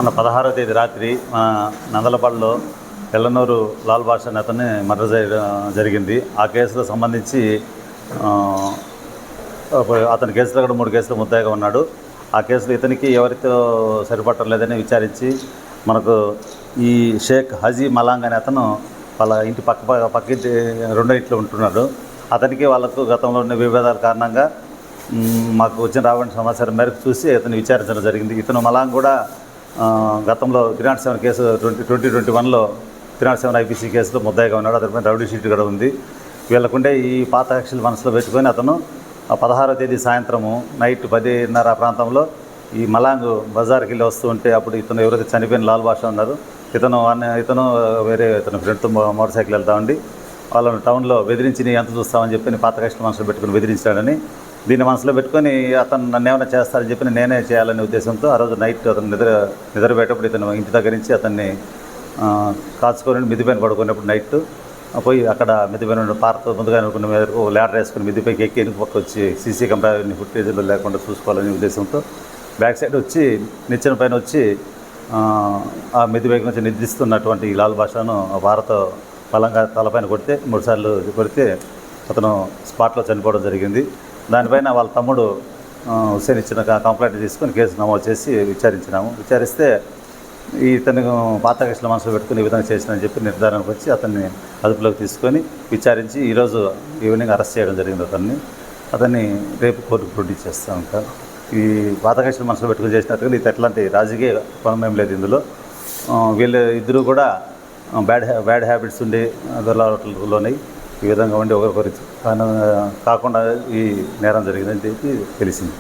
మన 16వ తేదీ రాత్రి మన నందలపాడులో ఎల్లనూరు లాల్ బాషా అనే అతన్ని మర్డర్ చేయడం జరిగింది. ఆ కేసులో సంబంధించి అతని కేసులో కూడా 3 కేసులు ముద్దాయిగా ఉన్నాడు. ఆ కేసులో ఇతనికి ఎవరితో సరిపడటం లేదని విచారించి మనకు ఈ షేక్ హజీ మలాంగ్ అనే అతను వాళ్ళ ఇంటి పక్కింటి రెండో ఇంట్లో ఉంటున్నాడు. అతనికి వాళ్ళకు గతంలో ఉన్న విభేదాల కారణంగా మాకు వచ్చిన రావణ సమాచారం మేరకు చూసి అతన్ని విచారించడం జరిగింది. ఇతను మలాంగ్ కూడా గతంలో 307 కేసు 2021లో 307 IPC కేసులో ముద్దాయిగా ఉన్నాడు. అతనిపైన రౌడీ షీట్ కూడా ఉంది. వీళ్ళకుండే ఈ పాత కక్షలు మనసులో పెట్టుకొని అతను 16వ తేదీ సాయంత్రము నైట్ 10:30 ప్రాంతంలో ఈ మలాంగ్ బజార్కి వెళ్ళి వస్తూ ఉంటే అప్పుడు ఇతను ఎవరైతే చనిపోయిన లాల్ బాషా ఉన్నారు ఇతను వేరే ఫ్రెండ్తో మోటార్ సైకిల్ వెళ్తా ఉండి వాళ్ళను టౌన్లో బెదిరించి నీ ఎంత చూస్తామని చెప్పి పాత కక్షలు మనసులో పెట్టుకుని బెదిరించాడని, దీన్ని మనసులో పెట్టుకొని అతను నన్ను ఏమైనా చేస్తారని చెప్పి నేనే చేయాలనే ఉద్దేశంతో ఆ రోజు నైట్ అతను నిద్రపోయేటప్పుడు ఇతను ఇంటి దగ్గర నుంచి అతన్ని కాచుకొని మిద్దిపైన పడుకునేప్పుడు నైట్ పోయి అక్కడ మిద్దిపైన పార్తో ముందుగా అనుకున్న మేరకు ల్యాడర్ వేసుకుని మిద్దిపైకి ఎక్కి ఎనుక పక్క వచ్చి సీసీ కెమెరా ఫుటేజ్లో లేకుండా చూసుకోవాలనే ఉద్దేశంతో బ్యాక్ సైడ్ వచ్చి నిచ్చెన పైన వచ్చి ఆ మిద్దిపైకి నుంచి నిద్రిస్తున్నటువంటి లాల్ బాషాను భారత బలంగా తలపైన కొడితే 3 సార్లు కొడితే అతను స్పాట్లో చనిపోవడం జరిగింది. దానిపైన వాళ్ళ తమ్ముడు హుస్సేన్ ఇచ్చిన కంప్లైంట్ తీసుకొని కేసు నమోదు చేసి విచారిస్తే ఇతను పాత కేసుల మనసులో పెట్టుకుని ఈ విధంగా చేసినని చెప్పి నిర్ధారణకు వచ్చి అతన్ని అదుపులోకి తీసుకొని విచారించి ఈరోజు ఈవినింగ్ అరెస్ట్ చేయడం జరిగింది. అతన్ని రేపు కోర్టుకు ప్రొడ్యూస్ చేస్తాం. ఇంకా ఈ పాత కేసుల మనసులో పెట్టుకుని చేసినట్టుగా ఇది ఎట్లాంటి రాజకీయ కోణం లేదు ఇందులో. వీళ్ళు ఇద్దరు కూడా బ్యాడ్ హ్యాబిట్స్ ఉండి దొరలలోనే ఈ విధంగా ఉండి ఒకరికొకరి కాకుండా ఈ నేరం జరిగిందని చెప్పి తెలిసింది.